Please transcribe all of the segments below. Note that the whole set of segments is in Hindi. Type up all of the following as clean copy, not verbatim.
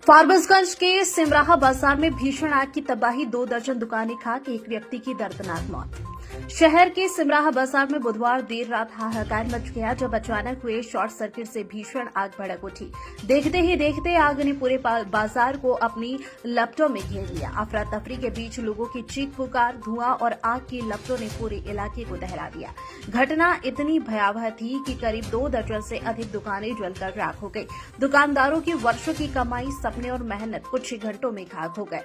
फारबिसगंज के सिमराहा बाजार में भीषण आग की तबाही, 2 दर्जन दुकानें खाक, एक व्यक्ति की दर्दनाक मौत। शहर के सिमराहा बाजार में बुधवार देर रात हाहाकार मच गया जब अचानक हुए शॉर्ट सर्किट से भीषण आग भड़क उठी। देखते ही देखते आग ने पूरे बाजार को अपनी लपटों में घेर लिया। अफरा तफरी के बीच लोगों की चीख पुकार, धुआं और आग की लपटों ने पूरे इलाके को दहला दिया। घटना इतनी भयावह थी कि करीब 2 दर्जन से अधिक दुकानें जलकर राख हो गई। दुकानदारों की वर्षों की कमाई, सपने और मेहनत कुछ ही घंटों में खाक हो गए।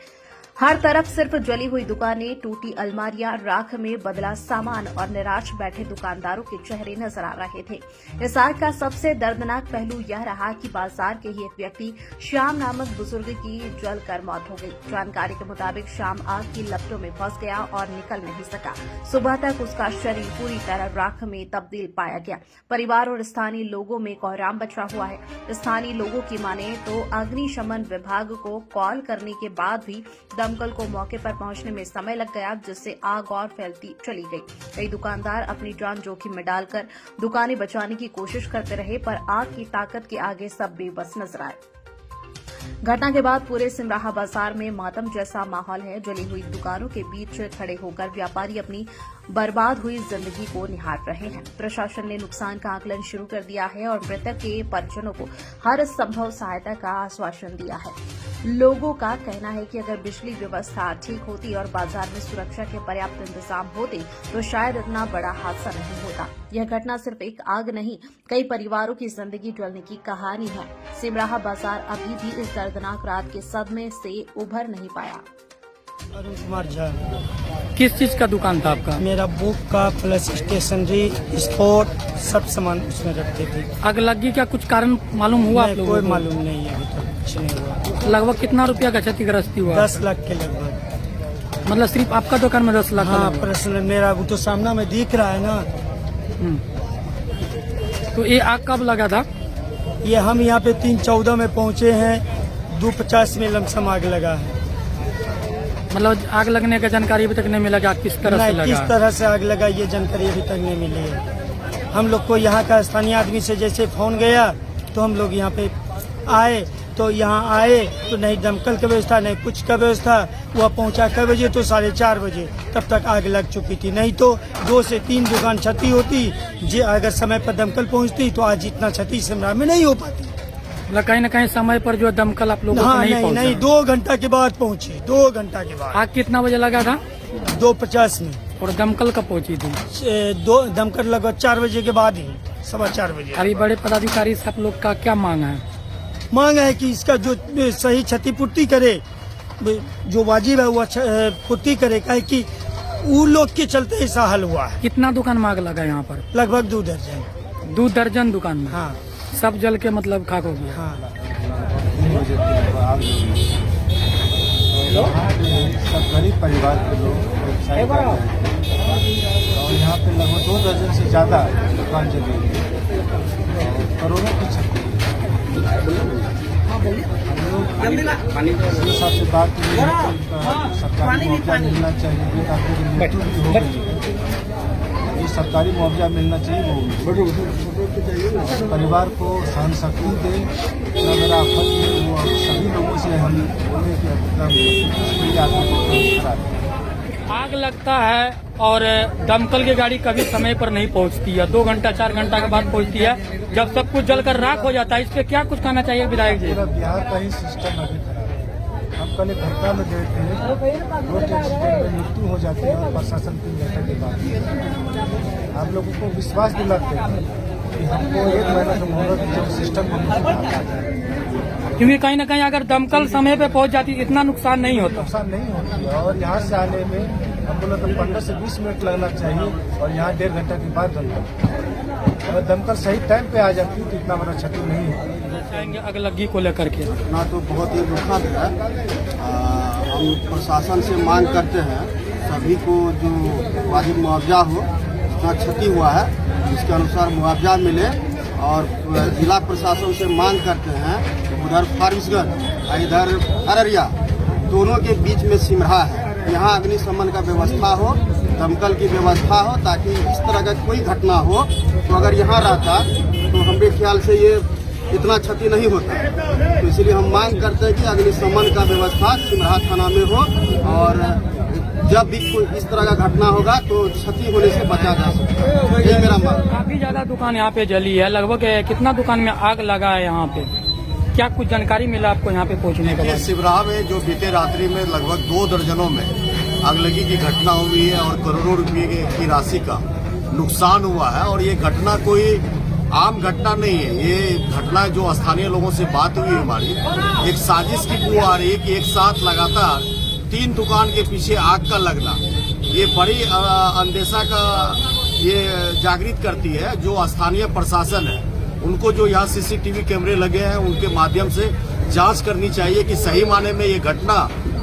हर तरफ सिर्फ जली हुई दुकानें, टूटी अलमारियां, राख में बदला सामान और निराश बैठे दुकानदारों के चेहरे नजर आ रहे थे। इस आग का सबसे दर्दनाक पहलू यह रहा कि बाजार के ही एक व्यक्ति श्याम नामक बुजुर्ग की जलकर मौत हो गई। जानकारी के मुताबिक श्याम आग की लपटों में फंस गया और निकल नहीं सका। सुबह तक उसका शरीर पूरी तरह राख में तब्दील पाया गया। परिवार और स्थानीय लोगों में कोहराम बचा हुआ है। स्थानीय लोगों की माने तो अग्निशमन विभाग को कॉल करने के बाद भी दमकल को मौके पर पहुंचने में समय लग गया, जिससे आग और फैलती चली गई। कई दुकानदार अपनी जान जोखिम में डालकर दुकानें बचाने की कोशिश करते रहे, पर आग की ताकत के आगे सब बेबस नजर आए। घटना के बाद पूरे सिमराहा बाजार में मातम जैसा माहौल है। जली हुई दुकानों के बीच खड़े होकर व्यापारी अपनी बर्बाद हुई जिंदगी को निहार रहे हैं। प्रशासन ने नुकसान का आकलन शुरू कर दिया है और मृतक के परिजनों को हर संभव सहायता का आश्वासन दिया है। लोगों का कहना है कि अगर बिजली व्यवस्था ठीक होती और बाजार में सुरक्षा के पर्याप्त इंतजाम होते तो शायद इतना बड़ा हादसा नहीं होता। यह घटना सिर्फ एक आग नहीं, कई परिवारों की जिंदगी जलने की कहानी है। सिमराहा बाजार अभी भी इस दर्दनाक रात के सदमे से उभर नहीं पाया। अरुण कुमार झा। किस चीज का दुकान था आपका? मेरा बुक का प्लस स्टेशनरी, स्पोर्ट सब सामान उसमें रखते थे। आग लगी क्या कुछ कारण मालूम हुआ आप लोगों कोई को? मालूम नहीं है, अभी तक कुछ नहीं हुआ। लगभग कितना रुपया का क्षतिग्रस्ती हुआ? 10 लाख के लगभग। मतलब सिर्फ आपका दुकान में 10 लाख? हाँ, पर्सनल मेरा वो तो सामना में दिख रहा है ना। तो ये आग कब लगा था? ये हम यहाँ पे 3:14 में पहुँचे हैं, 2:50 में लमसम आग लगा है। मतलब आग लगने का जानकारी अभी तक नहीं मिला कि आग किस तरह से लगा? किस तरह से आग लगा ये जानकारी अभी तक नहीं मिली है। हम लोग को यहाँ का स्थानीय आदमी से जैसे फोन गया तो हम लोग यहाँ पे आए, तो यहाँ आए तो नहीं दमकल की व्यवस्था, नहीं कुछ का व्यवस्था। वह पहुँचा कब बजे? तो 4:30 बजे। तब तक आग लग चुकी थी। नहीं तो 2 से 3 दुकान क्षति होती। जी अगर समय पर दमकल पहुँचती तो आज इतना क्षति सिमरा में नहीं हो पाती। मतलब कहीं न कहीं समय पर जो दमकल आप लोगों को नहीं पहुंचा? नहीं, 2 घंटा के बाद पहुँचे। 2 घंटा के बाद। आग कितना बजे लगा था? 2:50 में। और दमकल कब पहुंची थी? दमकल लगभग 4 बजे के बाद ही, 4:15 बजे। अभी बड़े पदाधिकारी से आप लोग का क्या मांग है? मांग है कि इसका जो सही क्षतिपूर्ति करे, जो वाजिब है वो पूर्ति करे, काहे कि वो लोग के चलते ऐसा हल हुआ है। कितना दुकान में आग लगा यहाँ पर? लगभग 2 दर्जन। 2 दर्जन दुकान में? हाँ। सब जल के मतलब खाक हो गया? हाँ। सब गरीब परिवार के लोग व्यवसाय कर रहे हैं और यहाँ पे लगभग 2 दर्जन से ज़्यादा दुकान चली है, करोड़ों की क्षति। हम लोग इस सबसे बात सरकारी मुआवजा मिलना चाहिए ताकि मृत्यु भी हो गई, ये सरकारी मुआवजा मिलना चाहिए। वो परिवार को सहन शक्ति दे, अगर आफत में वो सभी लोगों से हम बोले कि आग लगता है और दमकल की गाड़ी कभी समय पर नहीं पहुंचती है, 2 घंटा 4 घंटा के बाद पहुंचती है, जब सब कुछ जलकर राख हो जाता है। इस पे क्या कुछ कहना चाहिए विधायक जी? पूरा बिहार का ही सिस्टम अभी खराब है। हम कल एक घटना में गए थे, रोड एक्सीडेंट में मृत्यु हो जाती है और प्रशासन की बैठक के बाद आप लोगों को विश्वास दिलाते हैं कि हमको 1 महीना का मोहलत जब सिस्टम क्योंकि कहीं न कहीं अगर दमकल समय पे पहुंच जाती इतना नुकसान नहीं होता। नुकसान नहीं होती है और यहाँ से आने में हमको लगता है 15 से 20 मिनट लगना चाहिए और यहाँ 1.5 घंटा के बाद दमकल, अगर दमकल सही टाइम पे आ जाती तो इतना बड़ा क्षति नहीं होती। चाहेंगे अगलगी को लेकर के? ना तो बहुत ही दुखद है। हम प्रशासन से मांग करते हैं सभी को जो वाजिब मुआवजा हो, जितना क्षति हुआ है उसके अनुसार मुआवजा मिले। और जिला प्रशासन से मांग करते हैं उधर फारबिसगंज इधर अररिया दोनों के बीच में सिमराहा है, यहाँ अग्निशमन का व्यवस्था हो, दमकल की व्यवस्था हो, ताकि इस तरह का कोई घटना हो तो अगर यहाँ रहता तो हमारे ख्याल से ये इतना क्षति नहीं होता। तो इसलिए हम मांग करते हैं कि अग्निशमन का व्यवस्था सिमराहा थाना में हो और जब भी कोई इस तरह का घटना होगा तो क्षति होने से बचा जा सके। यही मेरा मांग। काफी ज्यादा दुकान यहाँ पे जली है, लगभग कितना दुकान में आग लगा है यहाँ पे? क्या कुछ जानकारी मिला आपको यहाँ पे पहुँचने के बाद? सिमराहा में जो बीते रात्रि में लगभग 2 दर्जनों में आगलगी की घटना हुई है और करोड़ों रुपए की राशि का नुकसान हुआ है। और ये घटना कोई आम घटना नहीं है, ये घटना जो स्थानीय लोगों से बात हुई हमारी, एक साजिश की बू आ रही है कि एक साथ लगातार 3 दुकान के पीछे आग का लगना, ये बड़ी अंदेशा का ये जागृत करती है। जो स्थानीय प्रशासन है उनको जो यहाँ सीसीटीवी कैमरे लगे हैं उनके माध्यम से जांच करनी चाहिए कि सही माने में ये घटना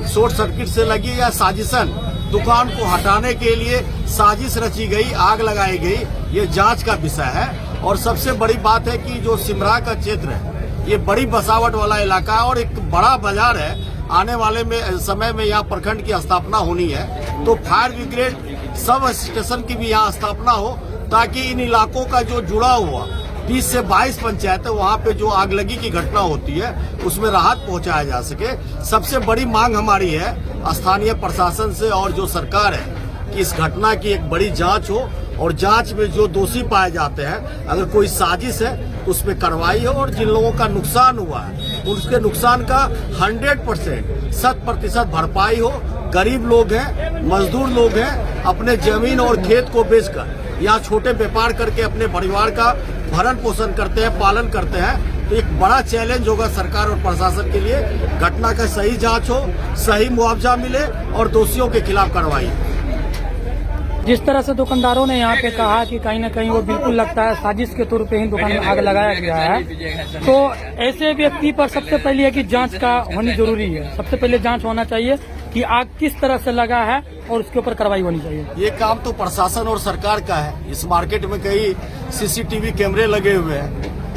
शॉर्ट सर्किट से लगी या साजिशन दुकान को हटाने के लिए साजिश रची गई, आग लगाई गई, ये जांच का विषय है। और सबसे बड़ी बात है कि जो सिमराहा का क्षेत्र है ये बड़ी बसावट वाला इलाका है और एक बड़ा बाजार है। आने वाले में समय में यहाँ प्रखंड की स्थापना होनी है, तो फायर ब्रिगेड सब स्टेशन की भी यहाँ स्थापना हो ताकि इन इलाकों का जो जुड़ा हुआ 20 से 22 पंचायत है वहाँ पे जो आगलगी की घटना होती है उसमें राहत पहुँचाया जा सके। सबसे बड़ी मांग हमारी है स्थानीय प्रशासन से और जो सरकार है कि इस घटना की एक बड़ी जांच हो और जांच में जो दोषी पाए जाते हैं, अगर कोई साजिश है तो उस पर कार्रवाई हो और जिन लोगों का नुकसान हुआ है उसके नुकसान का 100% भरपाई हो। गरीब लोग हैं, मजदूर लोग हैं, अपने जमीन और खेत को बेचकर यहाँ छोटे व्यापार करके अपने परिवार का भरण पोषण करते हैं, पालन करते हैं। तो एक बड़ा चैलेंज होगा सरकार और प्रशासन के लिए, घटना का सही जांच हो, सही मुआवजा मिले और दोषियों के खिलाफ कार्रवाई। जिस तरह से दुकानदारों ने यहाँ पे कहा कि कहीं न कहीं वो बिल्कुल लगता है साजिश के तौर पे ही दुकान में आग लगाया गया है, तो ऐसे व्यक्ति पर सबसे पहले है कि जांच का होनी जरूरी है। सबसे पहले जांच होना चाहिए कि आग किस तरह से लगा है और उसके ऊपर कार्रवाई होनी चाहिए। ये काम तो प्रशासन और सरकार का है। इस मार्केट में कई सीसीटीवी कैमरे लगे हुए हैं,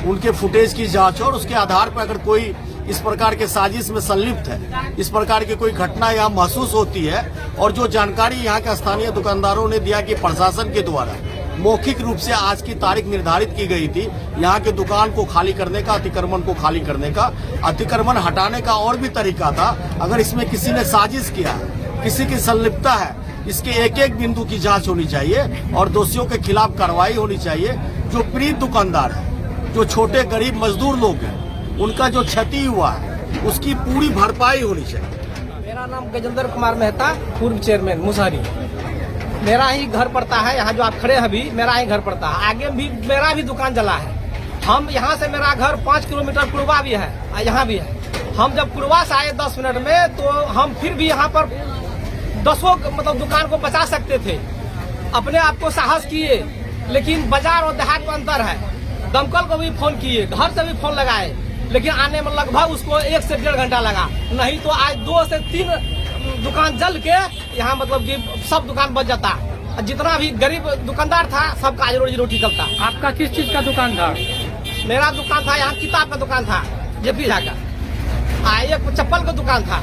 उनके फुटेज की जांच हो और उसके आधार पर अगर कोई इस प्रकार के साजिश में संलिप्त है, इस प्रकार की कोई घटना यहाँ महसूस होती है और जो जानकारी यहाँ के स्थानीय दुकानदारों ने दिया कि प्रशासन के द्वारा मौखिक रूप से आज की तारीख निर्धारित की गई थी यहाँ के दुकान को खाली करने का, अतिक्रमण को खाली करने का, अतिक्रमण हटाने का और भी तरीका था। अगर इसमें किसी ने साजिश किया है, किसी की संलिप्तता है, इसके एक एक बिंदु की जांच होनी चाहिए और दोषियों के खिलाफ कार्रवाई होनी चाहिए। जो पीड़ित दुकानदार है, जो छोटे गरीब मजदूर लोग हैं, उनका जो क्षति हुआ है उसकी पूरी भरपाई होनी चाहिए। मेरा नाम गजेंद्र कुमार मेहता, पूर्व चेयरमैन मुसहरी। मेरा ही घर पड़ता है, यहाँ जो आप खड़े हैं अभी मेरा ही घर पड़ता है। आगे भी मेरा भी दुकान जला है। हम यहाँ से मेरा घर 5 किलोमीटर कुरवा भी है, यहाँ भी है। हम जब कुरवा से आए 10 मिनट में तो हम फिर भी यहाँ पर 10 मतलब दुकान को बचा सकते थे। अपने आप को साहस किए, लेकिन बाजार और देहात में अंतर है। दमकल को भी फोन किए, घर से भी फोन लगाए, लेकिन आने में लगभग उसको 1 से 1.5 घंटा लगा। नहीं तो आज 2 से 3 दुकान जल के यहाँ मतलब कि सब दुकान बच जाता। जितना भी गरीब दुकानदार था सबका आज रोजी रोटी चलता। आपका किस चीज का दुकान था? मेरा दुकान था यहाँ किताब का दुकान था, जेपी झा का। एक चप्पल का दुकान था।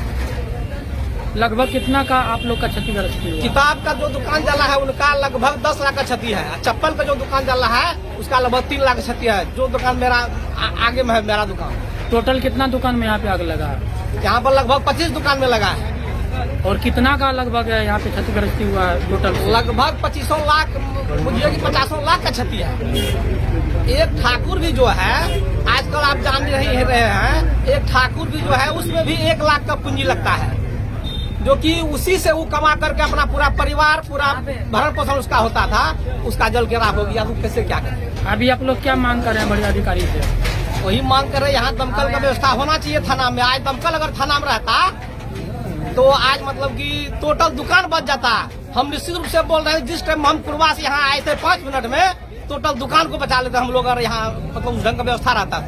लगभग कितना का आप लोग का क्षतिग्रस्त हुआ? किताब का जो दुकान जला है उनका लगभग 10 लाख का क्षति है। चप्पल का जो दुकान जला है उसका लगभग 3 लाख क्षति है। जो दुकान मेरा आगे में है, मेरा दुकान। टोटल कितना दुकान में यहाँ पे आग लगा है? यहाँ पर लगभग 25 दुकान में लगा है। और कितना का लगभग यहाँ पे क्षतिग्रस्त हुआ है टोटल? लगभग 25 लाख, मुझे कि 50 लाख का क्षति है। एक ठाकुर भी जो है आजकल आप जान रहे हैं, एक ठाकुर भी जो है उसमें भी 1 लाख का पूंजी लगता है, जो कि उसी से वो कमा करके अपना पूरा परिवार, पूरा भरण पोषण उसका होता था। उसका जल के राख हो गया तो कैसे क्या करें? अभी आप लोग क्या मांग कर रहे हैं बड़े अधिकारी से? वही मांग कर रहे हैं, यहाँ दमकल का व्यवस्था होना चाहिए थाना में। आज दमकल अगर थाना में रहता तो आज मतलब कि टोटल दुकान बच जाता। हम निश्चित रूप से बोल रहे हैं, जिस टाइम हम पूर्वा से यहाँ आए थे 5 मिनट में टोटल दुकान को बचा लेते हम लोग, अगर यहाँ मतलब ढंग का व्यवस्था रहता।